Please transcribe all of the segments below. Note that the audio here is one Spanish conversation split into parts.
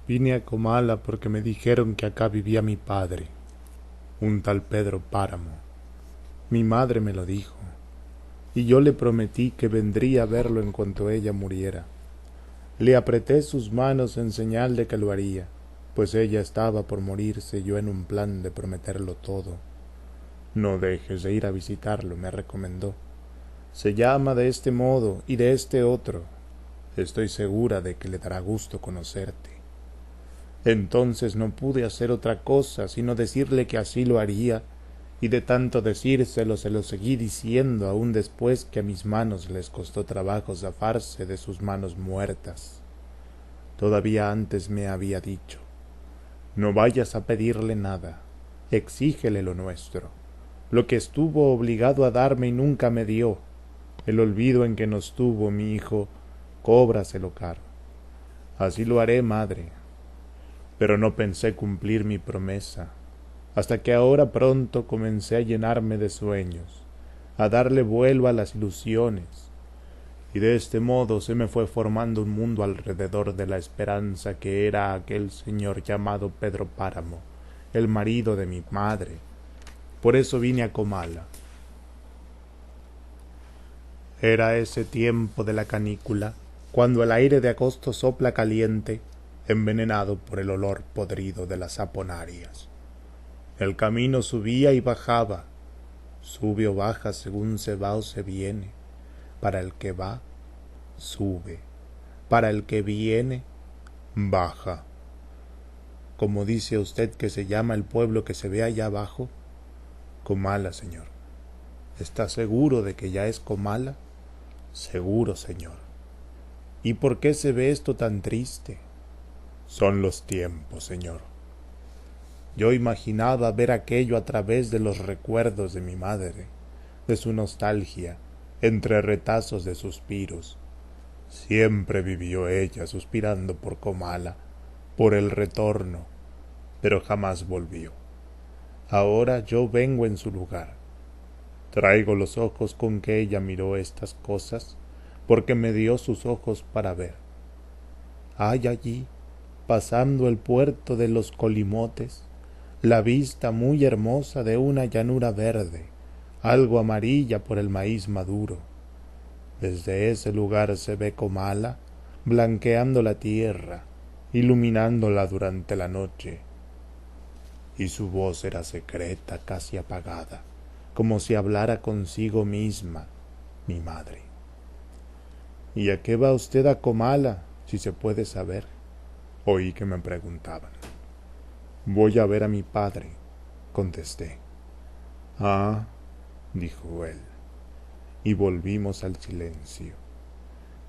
Vine a Comala porque me dijeron que acá vivía mi padre, un tal Pedro Páramo. Mi madre me lo dijo, y yo le prometí que vendría a verlo en cuanto ella muriera. Le apreté sus manos en señal de que lo haría, pues ella estaba por morirse y yo en un plan de prometerlo todo. No dejes de ir a visitarlo, me recomendó. Se llama de este modo y de este otro. Estoy segura de que le dará gusto conocerte. Entonces no pude hacer otra cosa sino decirle que así lo haría, y de tanto decírselo se lo seguí diciendo aún después que a mis manos les costó trabajo zafarse de sus manos muertas. Todavía antes me había dicho: no vayas a pedirle nada, exígele lo nuestro, lo que estuvo obligado a darme y nunca me dio. El olvido en que nos tuvo mi hijo, cóbraselo caro. Así lo haré, madre. Pero no pensé cumplir mi promesa, hasta que ahora pronto comencé a llenarme de sueños, a darle vuelo a las ilusiones, y de este modo se me fue formando un mundo alrededor de la esperanza que era aquel señor llamado Pedro Páramo, el marido de mi madre. Por eso vine a Comala. Era ese tiempo de la canícula, cuando el aire de agosto sopla caliente, envenenado por el olor podrido de las saponarias. El camino subía y bajaba, sube o baja según se va o se viene. Para el que va, sube; para el que viene, baja. ¿Cómo dice usted que se llama el pueblo que se ve allá abajo? Comala, señor. ¿Está seguro de que ya es Comala? Seguro, señor. ¿Y por qué se ve esto tan triste? Son los tiempos, señor. Yo imaginaba ver aquello a través de los recuerdos de mi madre, de su nostalgia, entre retazos de suspiros. Siempre vivió ella suspirando por Comala, por el retorno, pero jamás volvió. Ahora yo vengo en su lugar. Traigo los ojos con que ella miró estas cosas, porque me dio sus ojos para ver. Hay allí, pasando el puerto de los Colimotes, la vista muy hermosa de una llanura verde, algo amarilla por el maíz maduro. Desde ese lugar se ve Comala, blanqueando la tierra, iluminándola durante la noche. Y su voz era secreta, casi apagada, como si hablara consigo misma, mi madre. ¿Y a qué va usted a Comala, si se puede saber? Oí que me preguntaban. Voy a ver a mi padre, contesté. Ah, dijo él, y volvimos al silencio.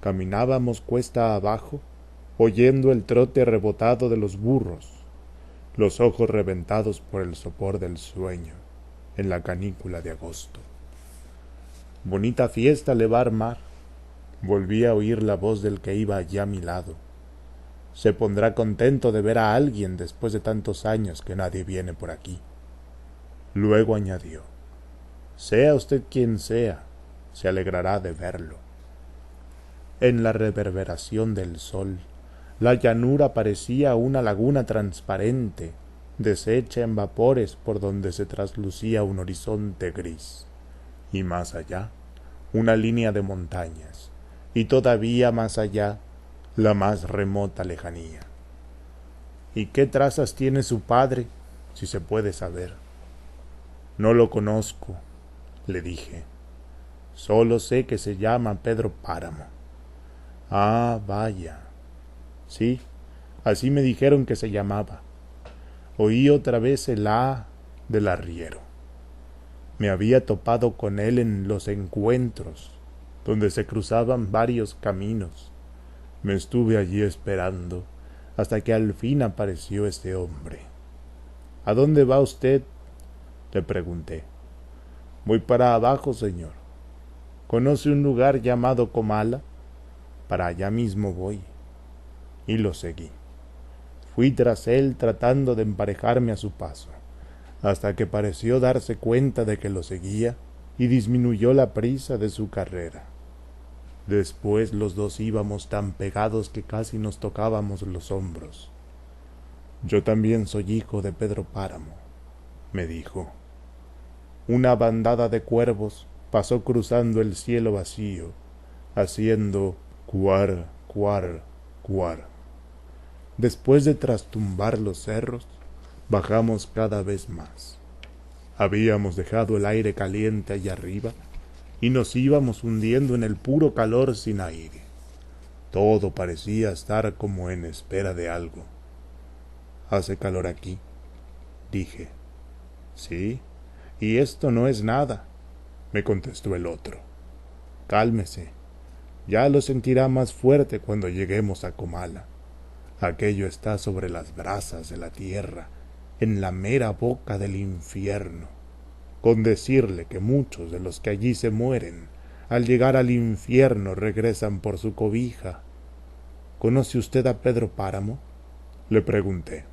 Caminábamos cuesta abajo, oyendo el trote rebotado de los burros, los ojos reventados por el sopor del sueño, en la canícula de agosto. Bonita fiesta le va a armar. Volví a oír la voz del que iba allá a mi lado. Se pondrá contento de ver a alguien después de tantos años que nadie viene por aquí. Luego añadió: sea usted quien sea, se alegrará de verlo. En la reverberación del sol, la llanura parecía una laguna transparente, deshecha en vapores por donde se traslucía un horizonte gris, y más allá, una línea de montañas, y todavía más allá, la más remota lejanía. ¿Y qué trazas tiene su padre, si se puede saber? No lo conozco, le dije. Solo sé que se llama Pedro Páramo. Ah, vaya. Sí, así me dijeron que se llamaba. Oí otra vez el ah del arriero. Me había topado con él en los encuentros, donde se cruzaban varios caminos. Me estuve allí esperando, hasta que al fin apareció este hombre. ¿A dónde va usted?, le pregunté. Voy para abajo, señor. ¿Conoce un lugar llamado Comala? Para allá mismo voy. Y lo seguí. Fui tras él tratando de emparejarme a su paso, hasta que pareció darse cuenta de que lo seguía y disminuyó la prisa de su carrera. Después los dos íbamos tan pegados que casi nos tocábamos los hombros. Yo también soy hijo de Pedro Páramo, me dijo. Una bandada de cuervos pasó cruzando el cielo vacío, haciendo cuar, cuar, cuar. Después de trastumbar los cerros, bajamos cada vez más. Habíamos dejado el aire caliente allá arriba y nos íbamos hundiendo en el puro calor sin aire. Todo parecía estar como en espera de algo. ¿Hace calor aquí?, dije. Sí, y esto no es nada, me contestó el otro. Cálmese, ya lo sentirá más fuerte cuando lleguemos a Comala. Aquello está sobre las brasas de la tierra, en la mera boca del infierno. Con decirle que muchos de los que allí se mueren, al llegar al infierno regresan por su cobija. ¿Conoce usted a Pedro Páramo?, le pregunté.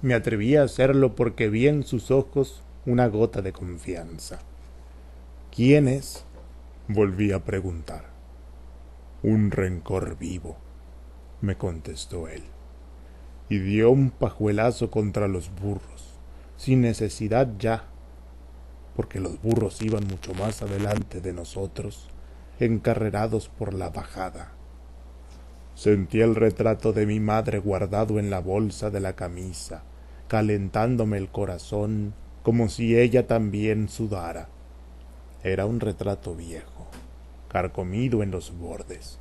Me atreví a hacerlo porque vi en sus ojos una gota de confianza. ¿Quién es?, volví a preguntar. Un rencor vivo, me contestó él, y dio un pajuelazo contra los burros, sin necesidad ya, porque los burros iban mucho más adelante de nosotros, encarrerados por la bajada. Sentí el retrato de mi madre guardado en la bolsa de la camisa, calentándome el corazón como si ella también sudara. Era un retrato viejo, carcomido en los bordes,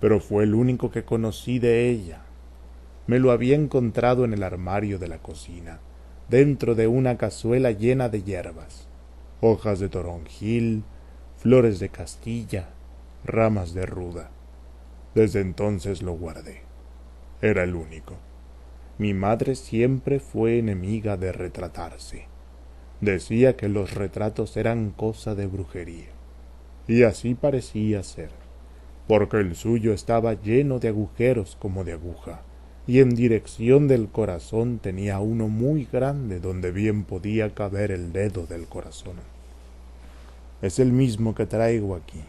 pero fue el único que conocí de ella. Me lo había encontrado en el armario de la cocina, dentro de una cazuela llena de hierbas, hojas de toronjil, flores de Castilla, ramas de ruda. Desde entonces lo guardé. Era el único. Mi madre siempre fue enemiga de retratarse. Decía que los retratos eran cosa de brujería. Y así parecía ser, porque el suyo estaba lleno de agujeros como de aguja, y en dirección del corazón tenía uno muy grande donde bien podía caber el dedo del corazón. Es el mismo que traigo aquí,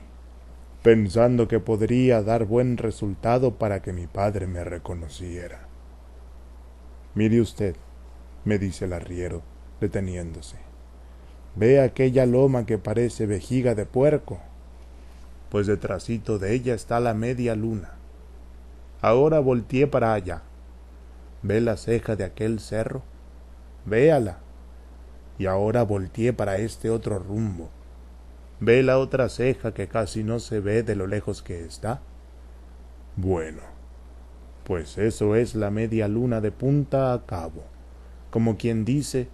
pensando que podría dar buen resultado para que mi padre me reconociera. Mire usted, me dice el arriero, deteniéndose. ¿Ve aquella loma que parece vejiga de puerco? Pues detrásito de ella está la media luna. Ahora volteé para allá. ¿Ve la ceja de aquel cerro? Véala. Y ahora volteé para este otro rumbo. ¿Ve la otra ceja que casi no se ve de lo lejos que está? Bueno, pues eso es la media luna de punta a cabo, como quien dice,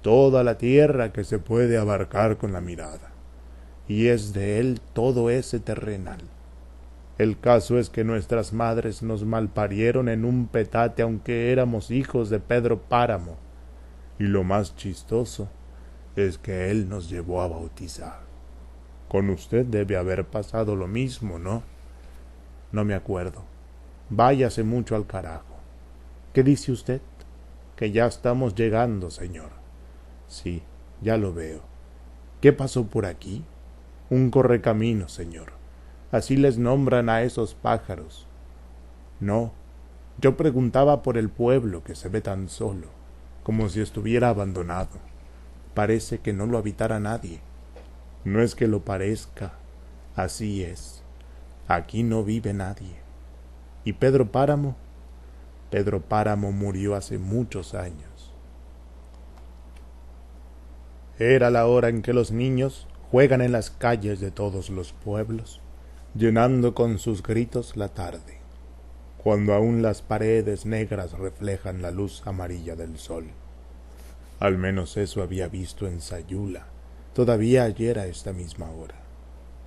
toda la tierra que se puede abarcar con la mirada, y es de él todo ese terrenal. El caso es que nuestras madres nos malparieron en un petate aunque éramos hijos de Pedro Páramo, y lo más chistoso es que él nos llevó a bautizar. Con usted debe haber pasado lo mismo, ¿no? No me acuerdo. Váyase mucho al carajo. ¿Qué dice usted? Que ya estamos llegando, señor. Sí, ya lo veo. ¿Qué pasó por aquí? Un correcamino, señor. Así les nombran a esos pájaros. No, yo preguntaba por el pueblo que se ve tan solo, como si estuviera abandonado. Parece que no lo habitara nadie. No es que lo parezca, así es. Aquí no vive nadie. ¿Y Pedro Páramo? Pedro Páramo murió hace muchos años. Era la hora en que los niños juegan en las calles de todos los pueblos, llenando con sus gritos la tarde, cuando aún las paredes negras reflejan la luz amarilla del sol. Al menos eso había visto en Sayula, todavía ayer a esta misma hora,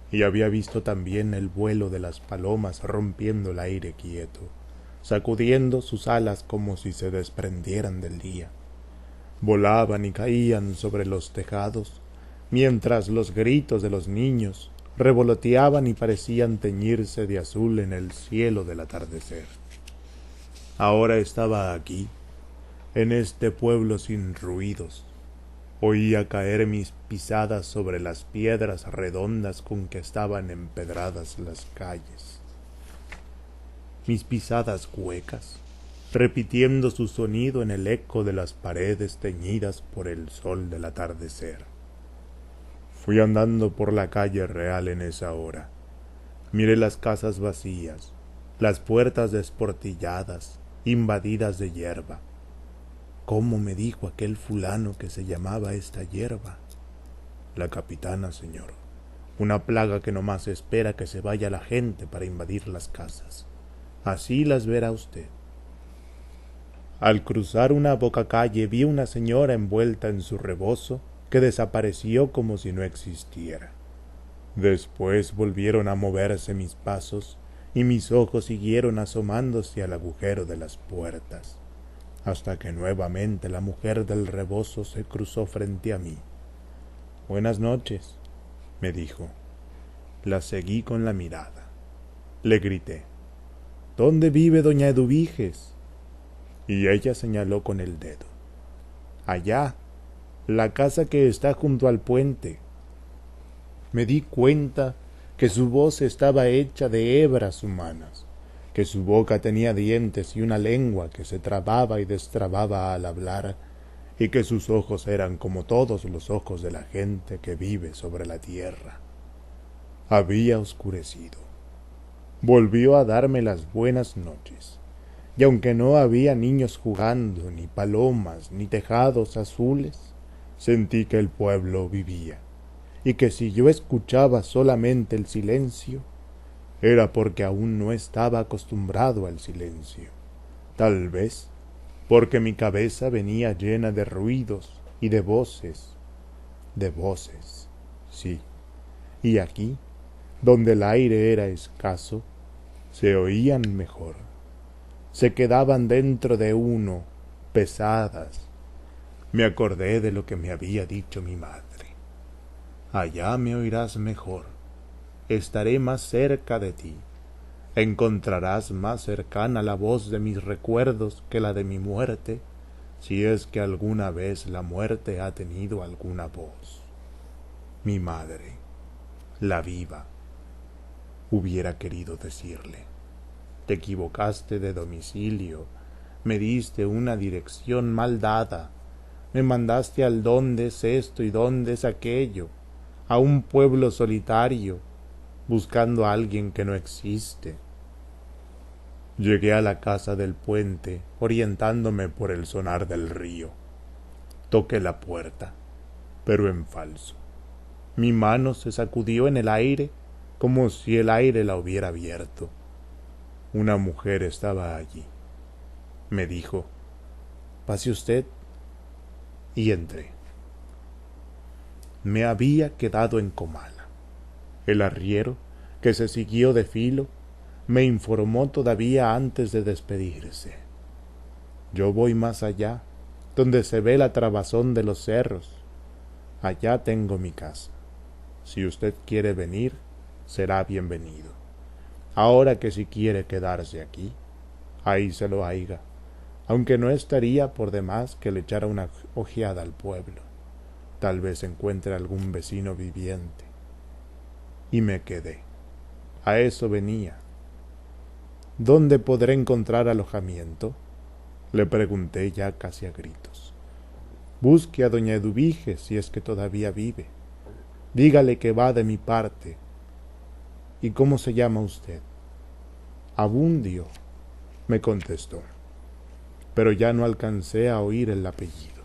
y había visto también el vuelo de las palomas rompiendo el aire quieto, sacudiendo sus alas como si se desprendieran del día. Volaban y caían sobre los tejados, mientras los gritos de los niños revoloteaban y parecían teñirse de azul en el cielo del atardecer. Ahora estaba aquí, en este pueblo sin ruidos. Oía caer mis pisadas sobre las piedras redondas con que estaban empedradas las calles. Mis pisadas huecas, repitiendo su sonido en el eco de las paredes teñidas por el sol del atardecer. Fui andando por la calle Real en esa hora. Miré las casas vacías, las puertas desportilladas, invadidas de hierba. ¿Cómo me dijo aquel fulano que se llamaba esta hierba? La capitana, señor. Una plaga que nomás espera que se vaya la gente para invadir las casas. Así las verá usted. Al cruzar una bocacalle vi una señora envuelta en su rebozo que desapareció como si no existiera. Después volvieron a moverse mis pasos y mis ojos siguieron asomándose al agujero de las puertas, hasta que nuevamente la mujer del rebozo se cruzó frente a mí. «Buenas noches», me dijo. La seguí con la mirada. Le grité: «¿Dónde vive doña Eduviges?». Y ella señaló con el dedo: «Allá, la casa que está junto al puente». Me di cuenta que su voz estaba hecha de hebras humanas, que su boca tenía dientes y una lengua que se trababa y destrababa al hablar, y que sus ojos eran como todos los ojos de la gente que vive sobre la tierra. Había oscurecido. Volvió a darme las buenas noches, y aunque no había niños jugando, ni palomas, ni tejados azules, sentí que el pueblo vivía, y que si yo escuchaba solamente el silencio, era porque aún no estaba acostumbrado al silencio. Tal vez porque mi cabeza venía llena de ruidos y de voces, sí. Y aquí, donde el aire era escaso, se oían mejor. Se quedaban dentro de uno, pesadas. Me acordé de lo que me había dicho mi madre. Allá me oirás mejor, estaré más cerca de ti, encontrarás más cercana la voz de mis recuerdos que la de mi muerte, si es que alguna vez la muerte ha tenido alguna voz. Mi madre, la viva, hubiera querido decirle: te equivocaste de domicilio, me diste una dirección mal dada, me mandaste al dónde es esto y dónde es aquello, a un pueblo solitario, buscando a alguien que no existe. Llegué a la casa del puente, orientándome por el sonar del río. Toqué la puerta, pero en falso. Mi mano se sacudió en el aire, como si el aire la hubiera abierto. Una mujer estaba allí. Me dijo: «Pase usted», y entré. Me había quedado en Comala. El arriero, que se siguió de filo, me informó todavía antes de despedirse: «Yo voy más allá, donde se ve la trabazón de los cerros. Allá tengo mi casa. Si usted quiere venir, será bienvenido. Ahora que si quiere quedarse aquí, ahí se lo haiga, aunque no estaría por demás que le echara una ojeada al pueblo. Tal vez encuentre algún vecino viviente». Y me quedé. A eso venía. «¿Dónde podré encontrar alojamiento?», le pregunté ya casi a gritos. «Busque a doña Eduviges si es que todavía vive. Dígale que va de mi parte». «¿Y cómo se llama usted?». «Abundio», me contestó, pero ya no alcancé a oír el apellido.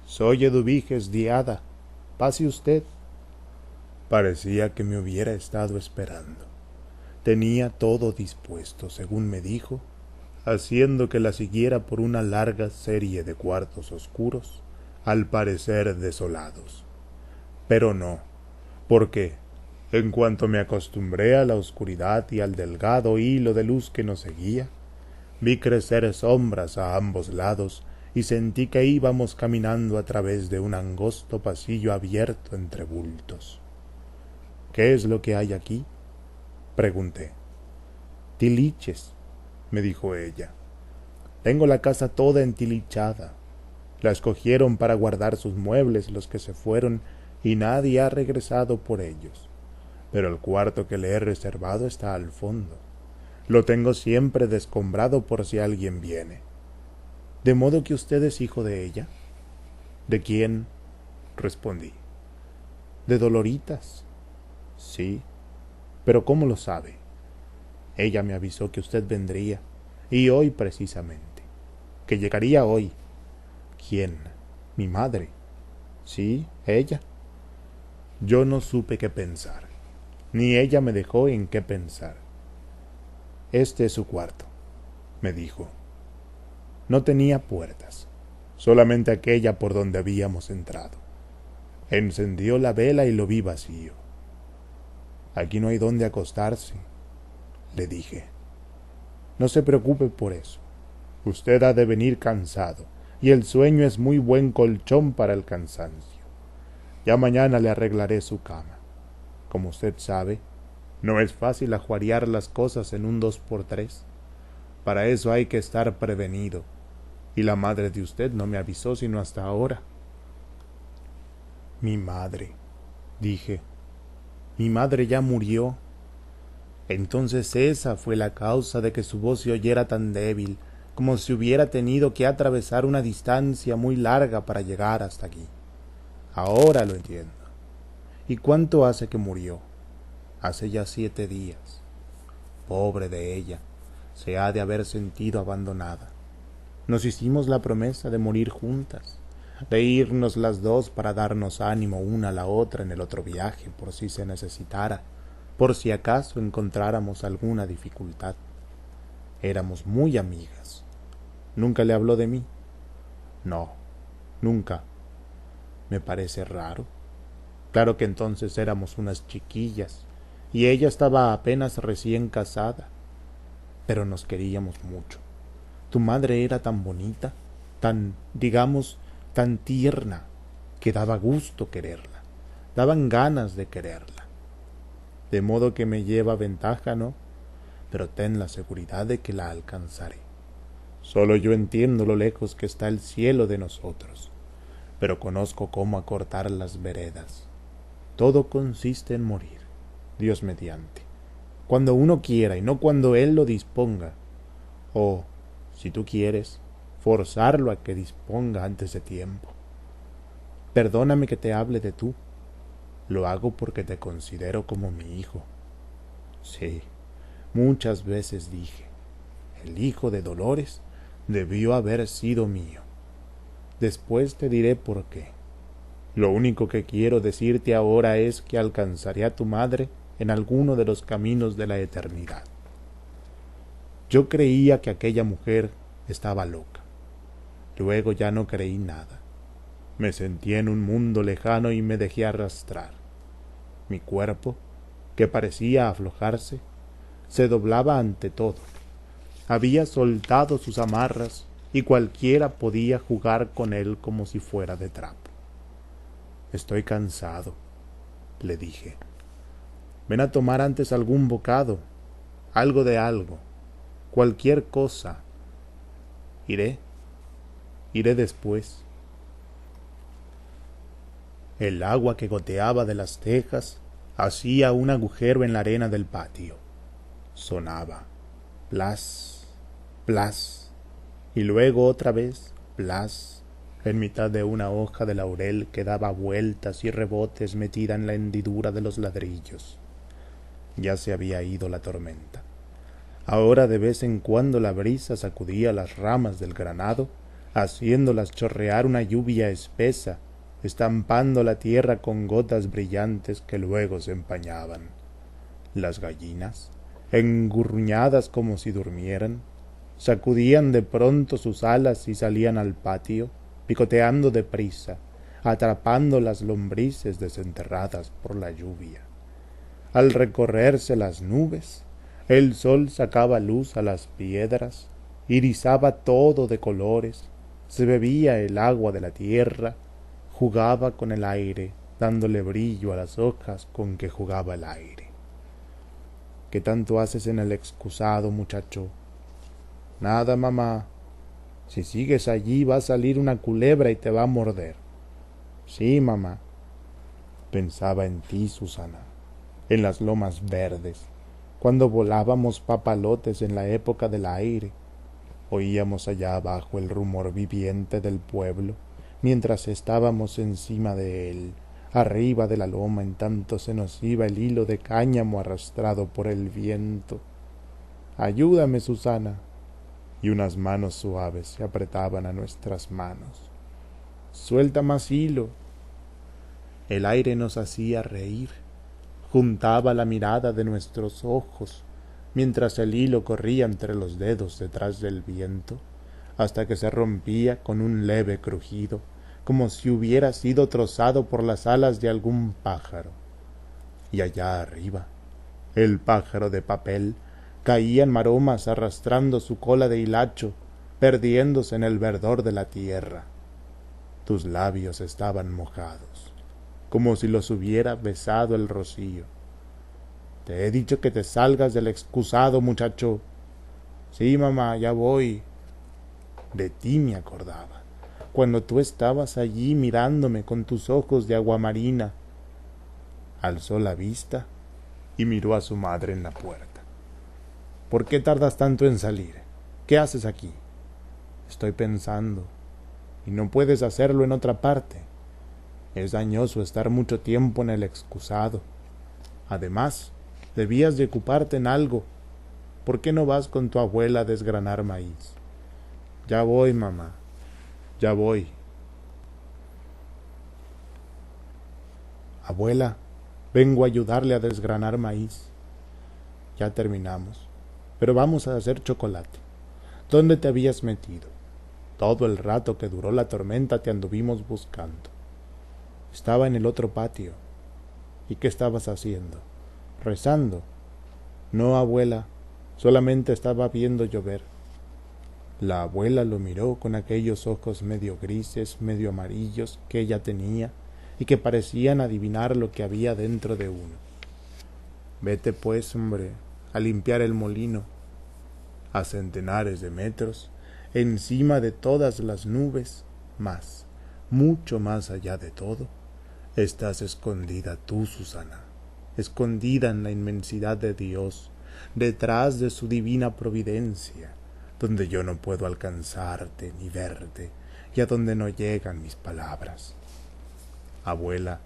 «Soy Eduviges Diada, pase usted». Parecía que me hubiera estado esperando. Tenía todo dispuesto, según me dijo, haciendo que la siguiera por una larga serie de cuartos oscuros, al parecer desolados. Pero no, porque, en cuanto me acostumbré a la oscuridad y al delgado hilo de luz que nos seguía, vi crecer sombras a ambos lados y sentí que íbamos caminando a través de un angosto pasillo abierto entre bultos. «¿Qué es lo que hay aquí?», pregunté. «Tiliches», me dijo ella. «Tengo la casa toda entilichada. La escogieron para guardar sus muebles los que se fueron y nadie ha regresado por ellos. Pero el cuarto que le he reservado está al fondo. Lo tengo siempre descombrado por si alguien viene. ¿De modo que usted es hijo de ella? ¿De quién? Respondí. De Doloritas. Sí, pero ¿cómo lo sabe? Ella me avisó que usted vendría, y hoy precisamente, que llegaría hoy. ¿Quién? Mi madre. Sí, ella. Yo no supe qué pensar, ni ella me dejó en qué pensar. Este es su cuarto, me dijo. No tenía puertas, solamente aquella por donde habíamos entrado. Encendió la vela y lo vi vacío. Aquí no hay dónde acostarse, le dije. No se preocupe por eso. Usted ha de venir cansado, y el sueño es muy buen colchón para el cansancio. Ya mañana le arreglaré su cama. Como usted sabe, no es fácil ajuarear las cosas en un 2x3. Para eso hay que estar prevenido, y la madre de usted no me avisó sino hasta ahora. Mi madre, dije. Mi madre ya murió. Entonces esa fue la causa de que su voz se oyera tan débil, como si hubiera tenido que atravesar una distancia muy larga para llegar hasta aquí. Ahora lo entiendo. ¿Y cuánto hace que murió? Hace ya 7 días. Pobre de ella, se ha de haber sentido abandonada. Nos hicimos la promesa de morir juntas, de irnos las dos para darnos ánimo una a la otra en el otro viaje, por si se necesitara, por si acaso encontráramos alguna dificultad. Éramos muy amigas. ¿Nunca le habló de mí? No, nunca. Me parece raro. Claro que entonces éramos unas chiquillas, y ella estaba apenas recién casada, pero nos queríamos mucho. Tu madre era tan bonita, tan, digamos, tan tierna, que daba gusto quererla, daban ganas de quererla. De modo que me lleva ventaja, ¿no? Pero ten la seguridad de que la alcanzaré. Solo yo entiendo lo lejos que está el cielo de nosotros, pero conozco cómo acortar las veredas. Todo consiste en morir, Dios mediante, cuando uno quiera y no cuando Él lo disponga, o, si tú quieres, forzarlo a que disponga antes de tiempo. Perdóname que te hable de tú. Lo hago porque te considero como mi hijo. Sí, muchas veces dije, el hijo de Dolores debió haber sido mío. Después te diré por qué. Lo único que quiero decirte ahora es que alcanzaré a tu madre en alguno de los caminos de la eternidad. Yo creía que aquella mujer estaba loca. Luego ya no creí nada. Me sentí en un mundo lejano y me dejé arrastrar. Mi cuerpo, que parecía aflojarse, se doblaba ante todo. Había soltado sus amarras y cualquiera podía jugar con él como si fuera de trapo. Estoy cansado, le dije. Ven a tomar antes algún bocado, algo de algo, cualquier cosa. Iré después. El agua que goteaba de las tejas hacía un agujero en la arena del patio. Sonaba plas, plas, y luego otra vez plas, en mitad de una hoja de laurel que daba vueltas y rebotes metida en la hendidura de los ladrillos. Ya se había ido la tormenta. Ahora de vez en cuando la brisa sacudía las ramas del granado, haciéndolas chorrear una lluvia espesa, estampando la tierra con gotas brillantes que luego se empañaban. Las gallinas, engurruñadas como si durmieran, sacudían de pronto sus alas y salían al patio, picoteando deprisa, atrapando las lombrices desenterradas por la lluvia. Al recorrerse las nubes, el sol sacaba luz a las piedras, irisaba todo de colores, se bebía el agua de la tierra, jugaba con el aire, dándole brillo a las hojas con que jugaba el aire. ¿Qué tanto haces en el excusado, muchacho? Nada, mamá. Si sigues allí va a salir una culebra y te va a morder. Sí, mamá. Pensaba en ti, Susana, en las lomas verdes, cuando volábamos papalotes en la época del aire. Oíamos allá abajo el rumor viviente del pueblo, mientras estábamos encima de él, arriba de la loma, en tanto se nos iba el hilo de cáñamo arrastrado por el viento. «Ayúdame, Susana», y unas manos suaves se apretaban a nuestras manos. «Suelta más hilo». El aire nos hacía reír, juntaba la mirada de nuestros ojos, mientras el hilo corría entre los dedos detrás del viento, hasta que se rompía con un leve crujido, como si hubiera sido trozado por las alas de algún pájaro. Y allá arriba, el pájaro de papel caía en maromas arrastrando su cola de hilacho, perdiéndose en el verdor de la tierra. Tus labios estaban mojados, como si los hubiera besado el rocío. «Te he dicho que te salgas del excusado, muchacho». «Sí, mamá, ya voy». De ti me acordaba, cuando tú estabas allí mirándome con tus ojos de aguamarina. Alzó la vista y miró a su madre en la puerta. «¿Por qué tardas tanto en salir? ¿Qué haces aquí?» «Estoy pensando. Y no puedes hacerlo en otra parte. Es dañoso estar mucho tiempo en el excusado. Además, debías de ocuparte en algo. ¿Por qué no vas con tu abuela a desgranar maíz?» «Ya voy, mamá, ya voy». «Abuela, vengo a ayudarle a desgranar maíz». «Ya terminamos, pero vamos a hacer chocolate. ¿Dónde te habías metido? Todo el rato que duró la tormenta te anduvimos buscando». «Estaba en el otro patio». «¿Y qué estabas haciendo?» «Rezando». «No, abuela, solamente estaba viendo llover». La abuela lo miró con aquellos ojos medio grises, medio amarillos que ella tenía y que parecían adivinar lo que había dentro de uno. «Vete pues, hombre, a limpiar el molino». A centenares de metros, encima de todas las nubes, más, mucho más allá de todo, estás escondida tú, Susana, escondida en la inmensidad de Dios, detrás de su divina providencia, donde yo no puedo alcanzarte ni verte, y a donde no llegan mis palabras. Abuela,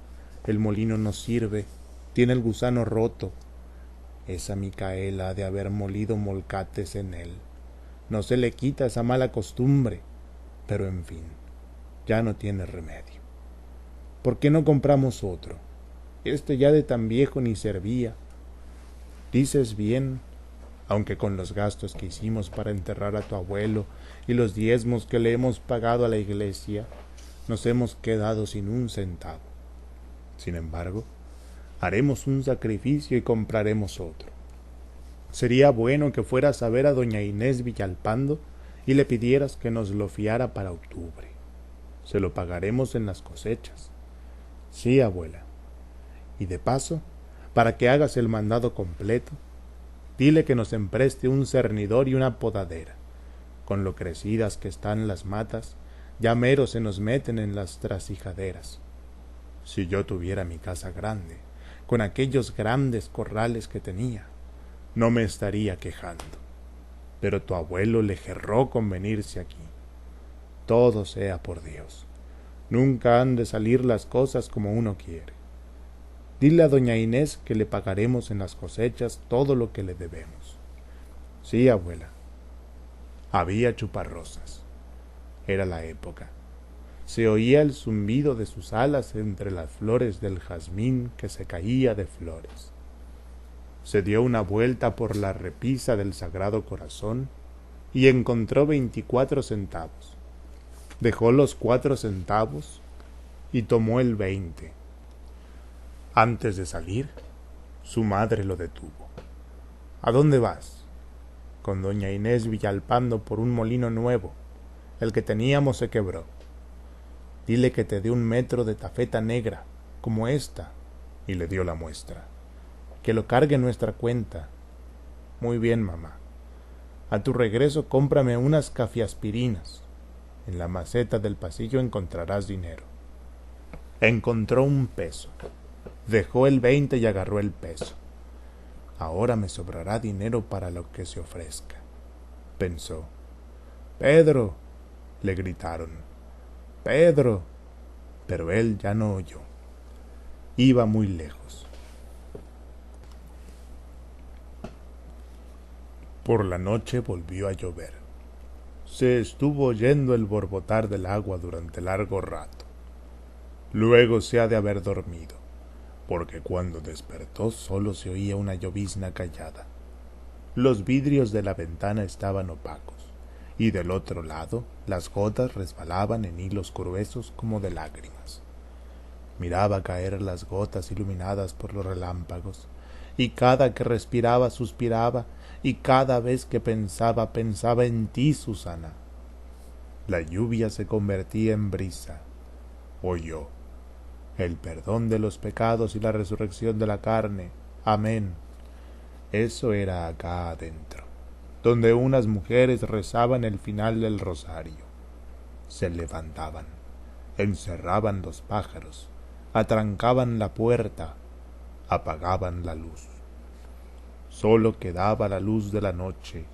el molino no sirve, tiene el gusano roto. Esa Micaela ha de haber molido molcates en él. No se le quita esa mala costumbre, pero en fin, ya no tiene remedio. ¿Por qué no compramos otro? Este ya de tan viejo ni servía». «Dices bien, aunque con los gastos que hicimos para enterrar a tu abuelo y los diezmos que le hemos pagado a la iglesia, nos hemos quedado sin un centavo. Sin embargo, haremos un sacrificio y compraremos otro. Sería bueno que fueras a ver a doña Inés Villalpando y le pidieras que nos lo fiara para octubre. Se lo pagaremos en las cosechas». «Sí, abuela. Y de paso, para que hagas el mandado completo, dile que nos empreste un cernidor y una podadera. Con lo crecidas que están las matas, ya mero se nos meten en las trasijaderas. Si yo tuviera mi casa grande, con aquellos grandes corrales que tenía, no me estaría quejando. Pero tu abuelo le jerró con venirse aquí. Todo sea por Dios. Nunca han de salir las cosas como uno quiere. Dile a doña Inés que le pagaremos en las cosechas todo lo que le debemos». «Sí, abuela». Había chuparrosas. Era la época. Se oía el zumbido de sus alas entre las flores del jazmín que se caía de flores. Se dio una vuelta por la repisa del Sagrado Corazón y encontró 24 centavos. Dejó los 4 centavos y tomó el 20. Antes de salir, su madre lo detuvo. «¿A dónde vas?» «Con doña Inés Villalpando por un molino nuevo. El que teníamos se quebró. Dile que te dé 1 metro de tafeta negra, como esta», y le dio la muestra. «Que lo cargue en nuestra cuenta». «Muy bien, mamá. A tu regreso cómprame unas cafiaspirinas. En la maceta del pasillo encontrarás dinero». Encontró 1 peso. Dejó el 20 y agarró el peso. Ahora me sobrará dinero para lo que se ofrezca, pensó. ¡Pedro!, le gritaron. ¡Pedro! Pero él ya no oyó. Iba muy lejos. Por la noche volvió a llover. Se estuvo oyendo el borbotar del agua durante largo rato. Luego se ha de haber dormido, porque cuando despertó solo se oía una llovizna callada. Los vidrios de la ventana estaban opacos, y del otro lado las gotas resbalaban en hilos gruesos como de lágrimas. Miraba caer las gotas iluminadas por los relámpagos, y cada que respiraba suspiraba, y cada vez que pensaba en ti, Susana. La lluvia se convertía en brisa. Oyó: el perdón de los pecados y la resurrección de la carne. Amén. Eso era acá adentro, donde unas mujeres rezaban el final del rosario. Se levantaban, encerraban los pájaros, atrancaban la puerta, apagaban la luz. Solo quedaba la luz de la noche,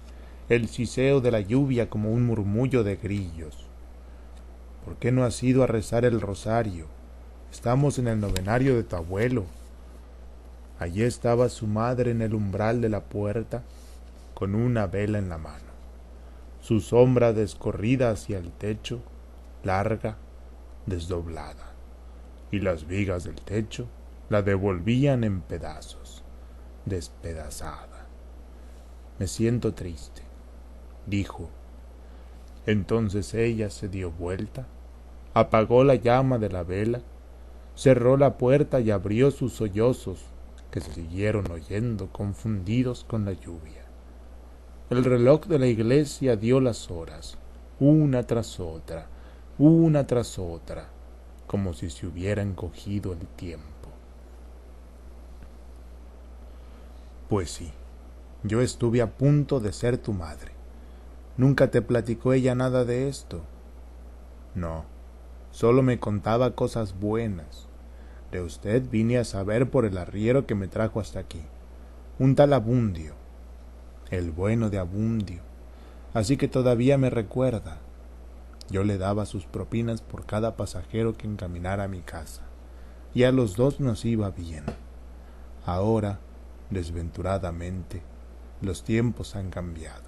el siseo de la lluvia como un murmullo de grillos. ¿Por qué no has ido a rezar el rosario? Estamos en el novenario de tu abuelo. Allí estaba su madre en el umbral de la puerta, con una vela en la mano, su sombra descorrida hacia el techo, larga, desdoblada, y las vigas del techo la devolvían en pedazos, despedazada. Me siento triste, dijo. Entonces ella se dio vuelta, apagó la llama de la vela, cerró la puerta y abrió sus sollozos, que se siguieron oyendo confundidos con la lluvia. El reloj de la iglesia dio las horas, una tras otra, como si se hubiera encogido el tiempo. Pues sí, yo estuve a punto de ser tu madre. ¿Nunca te platicó ella nada de esto? No, solo me contaba cosas buenas. De usted vine a saber por el arriero que me trajo hasta aquí, un tal Abundio, el bueno de Abundio, así que todavía me recuerda. Yo le daba sus propinas por cada pasajero que encaminara a mi casa, y a los dos nos iba bien. Ahora, desventuradamente, los tiempos han cambiado,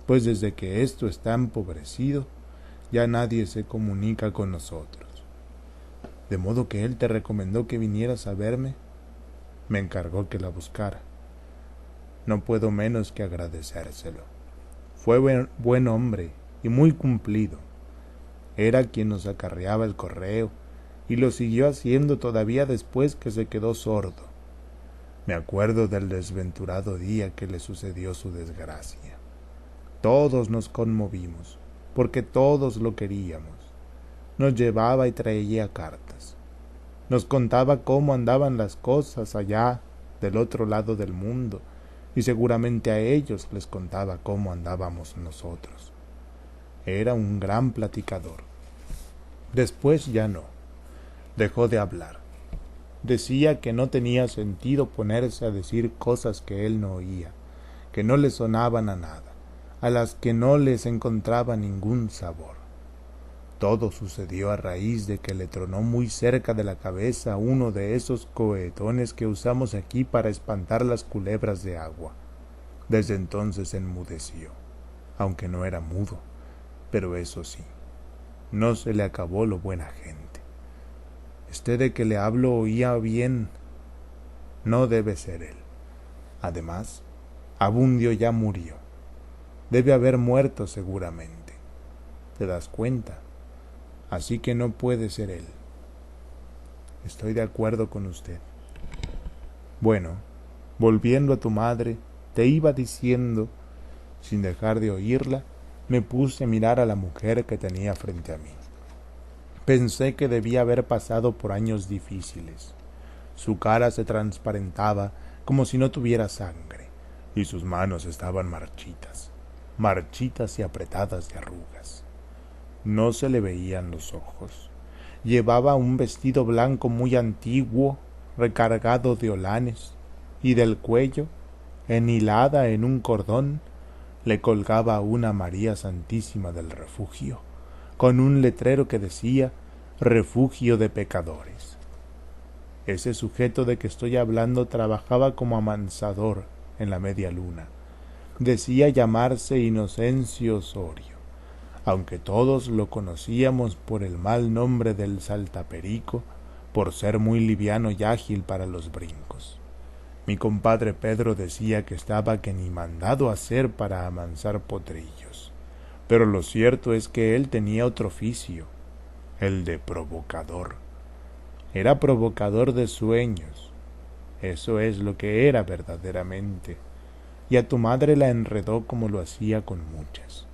pues desde que esto está empobrecido, ya nadie se comunica con nosotros. De modo que él te recomendó que vinieras a verme. Me encargó que la buscara. No puedo menos que agradecérselo. Fue buen hombre y muy cumplido. Era quien nos acarreaba el correo y lo siguió haciendo todavía después que se quedó sordo. Me acuerdo del desventurado día que le sucedió su desgracia. Todos nos conmovimos, porque todos lo queríamos. Nos llevaba y traía cartas. Nos contaba cómo andaban las cosas allá del otro lado del mundo, y seguramente a ellos les contaba cómo andábamos nosotros. Era un gran platicador. Después ya no. Dejó de hablar. Decía que no tenía sentido ponerse a decir cosas que él no oía, que no le sonaban a nada, a las que no les encontraba ningún sabor. Todo sucedió a raíz de que le tronó muy cerca de la cabeza uno de esos cohetones que usamos aquí para espantar las culebras de agua. Desde entonces enmudeció, aunque no era mudo, pero eso sí, no se le acabó lo buena gente. Este de que le hablo oía bien, no debe ser él. Además, Abundio ya murió. Debe haber muerto seguramente. ¿Te das cuenta? Así que no puede ser él. Estoy de acuerdo con usted. Bueno, volviendo a tu madre, te iba diciendo, sin dejar de oírla, me puse a mirar a la mujer que tenía frente a mí. Pensé que debía haber pasado por años difíciles. Su cara se transparentaba como si no tuviera sangre, y sus manos estaban marchitas y apretadas de arrugas. No se le veían los ojos. Llevaba un vestido blanco muy antiguo, recargado de holanes, y del cuello enhilada en un cordón, le colgaba una María Santísima del Refugio, con un letrero que decía Refugio de Pecadores. Ese sujeto de que estoy hablando trabajaba como amansador en la media luna. Decía llamarse Inocencio Osorio, aunque todos lo conocíamos por el mal nombre del Saltaperico, por ser muy liviano y ágil para los brincos. Mi compadre Pedro decía que estaba que ni mandado a hacer para amansar potrillos, pero lo cierto es que él tenía otro oficio, el de provocador. Era provocador de sueños, eso es lo que era verdaderamente, y a tu madre la enredó como lo hacía con muchas,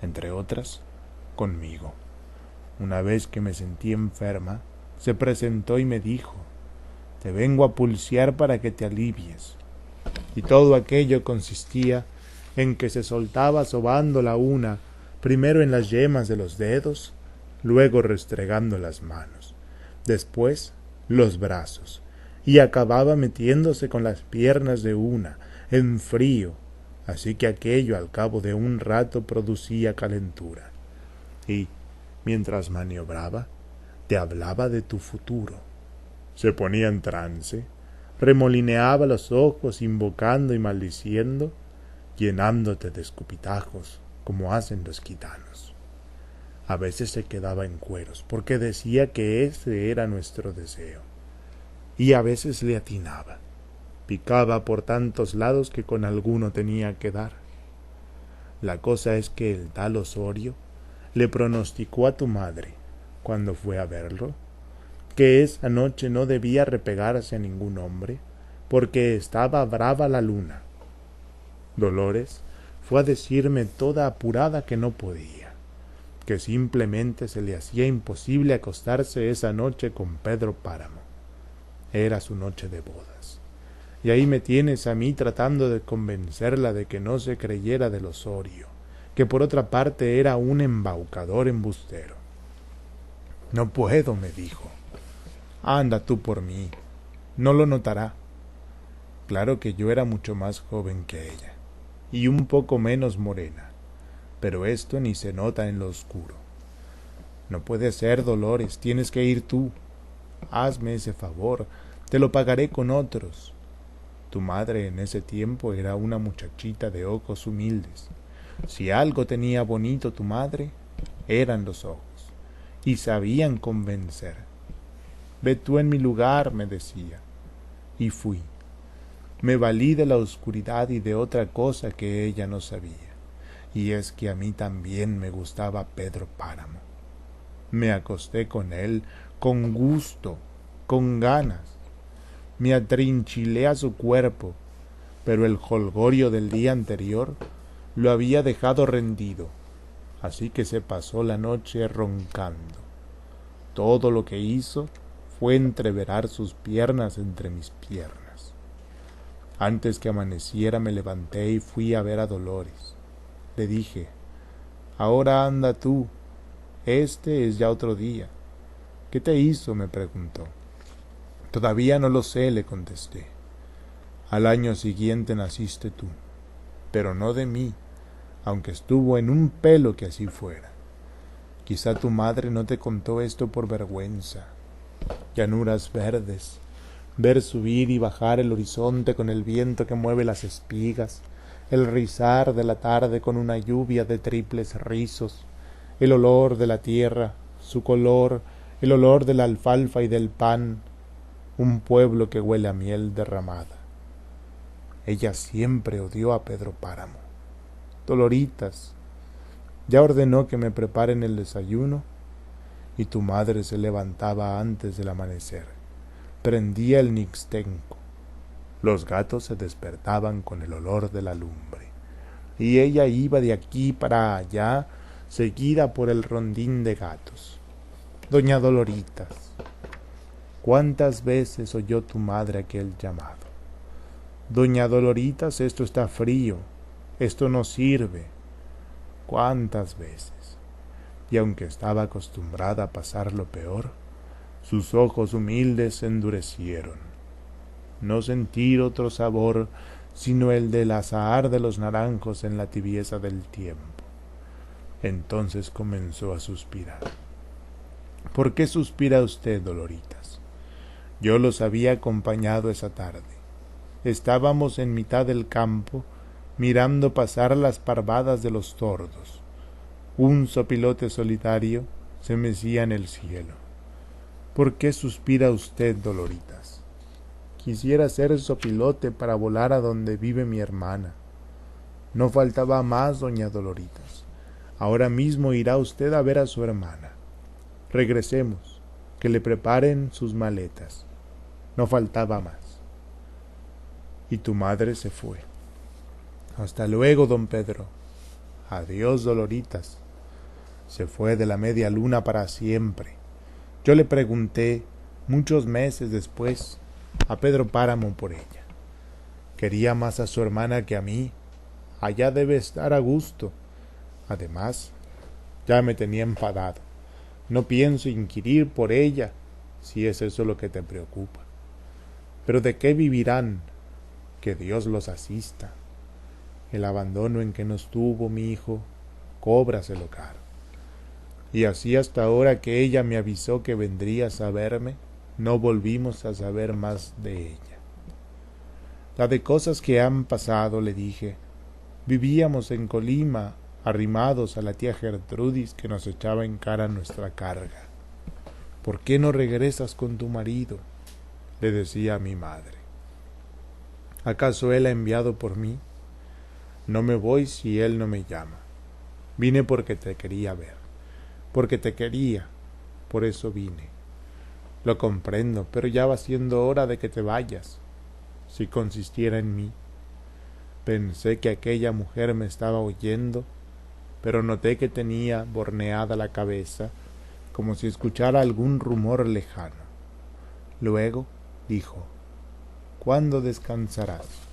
entre otras, conmigo. Una vez que me sentí enferma, se presentó y me dijo, te vengo a pulsear para que te alivies. Y todo aquello consistía en que se soltaba sobando la una, primero en las yemas de los dedos, luego restregando las manos, después los brazos, y acababa metiéndose con las piernas de una, en frío, así que aquello al cabo de un rato producía calentura. Y, mientras maniobraba, te hablaba de tu futuro. Se ponía en trance, remolineaba los ojos invocando y maldiciendo, llenándote de escupitajos, como hacen los gitanos. A veces se quedaba en cueros, porque decía que ese era nuestro deseo, y a veces le atinaba. Picaba por tantos lados que con alguno tenía que dar. La cosa es que el tal Osorio le pronosticó a tu madre, cuando fue a verlo, que esa noche no debía repegarse a ningún hombre, porque estaba brava la luna. Dolores fue a decirme toda apurada que no podía, que simplemente se le hacía imposible acostarse esa noche con Pedro Páramo. Era su noche de bodas. Y ahí me tienes a mí tratando de convencerla de que no se creyera del Osorio, que por otra parte era un embaucador embustero. No puedo, me dijo. Anda tú por mí, no lo notará. Claro que yo era mucho más joven que ella, y un poco menos morena, pero esto ni se nota en lo oscuro. No puede ser, Dolores, tienes que ir tú. Hazme ese favor, te lo pagaré con otros. Tu madre en ese tiempo era una muchachita de ojos humildes. Si algo tenía bonito tu madre, eran los ojos, y sabían convencer. Ve tú en mi lugar, me decía, y fui. Me valí de la oscuridad y de otra cosa que ella no sabía, y es que a mí también me gustaba Pedro Páramo. Me acosté con él con gusto, con ganas. Me atrinchilé a su cuerpo, pero el jolgorio del día anterior lo había dejado rendido, así que se pasó la noche roncando. Todo lo que hizo fue entreverar sus piernas entre mis piernas. Antes que amaneciera me levanté y fui a ver a Dolores. Le dije, ahora anda tú, este es ya otro día. ¿Qué te hizo?, me preguntó. Todavía no lo sé, le contesté. Al año siguiente naciste tú, pero no de mí, aunque estuvo en un pelo que así fuera. Quizá tu madre no te contó esto por vergüenza. Llanuras verdes, ver subir y bajar el horizonte con el viento que mueve las espigas, el rizar de la tarde con una lluvia de triples rizos, el olor de la tierra, su color, el olor de la alfalfa y del pan, un pueblo que huele a miel derramada. Ella siempre odió a Pedro Páramo. Doloritas, ya ordenó que me preparen el desayuno, y tu madre se levantaba antes del amanecer. Prendía el nixtenco. Los gatos se despertaban con el olor de la lumbre, y ella iba de aquí para allá, seguida por el rondín de gatos. Doña Doloritas, ¿cuántas veces oyó tu madre aquel llamado? Doña Doloritas, esto está frío, esto no sirve. ¿Cuántas veces? Y aunque estaba acostumbrada a pasar lo peor, sus ojos humildes se endurecieron. No sentir otro sabor sino el del azahar de los naranjos en la tibieza del tiempo. Entonces comenzó a suspirar. ¿Por qué suspira usted, Doloritas? Yo los había acompañado esa tarde. Estábamos en mitad del campo, mirando pasar las parvadas de los tordos. Un sopilote solitario se mecía en el cielo. ¿Por qué suspira usted, Doloritas? Quisiera ser sopilote para volar a donde vive mi hermana. No faltaba más, doña Doloritas. Ahora mismo irá usted a ver a su hermana. Regresemos, que le preparen sus maletas. No faltaba más. Y tu madre se fue. Hasta luego, don Pedro. Adiós, Doloritas. Se fue de la media luna para siempre. Yo le pregunté, muchos meses después, a Pedro Páramo por ella. Quería más a su hermana que a mí. Allá debe estar a gusto. Además, ya me tenía enfadado. No pienso inquirir por ella, si es eso lo que te preocupa. Pero ¿de qué vivirán? Que Dios los asista. El abandono en que nos tuvo mi hijo, cóbraselo caro. Y así hasta ahora que ella me avisó que vendrías a verme, no volvimos a saber más de ella. La de cosas que han pasado, le dije. Vivíamos en Colima, arrimados a la tía Gertrudis que nos echaba en cara nuestra carga. ¿Por qué no regresas con tu marido?, le decía a mi madre. ¿Acaso él ha enviado por mí? No me voy si él no me llama. Vine porque te quería ver, porque te quería, por eso vine. Lo comprendo, pero ya va siendo hora de que te vayas. Si consistiera en mí. Pensé que aquella mujer me estaba oyendo, pero noté que tenía borneada la cabeza, como si escuchara algún rumor lejano. Luego dijo: ¿Cuándo descansarás?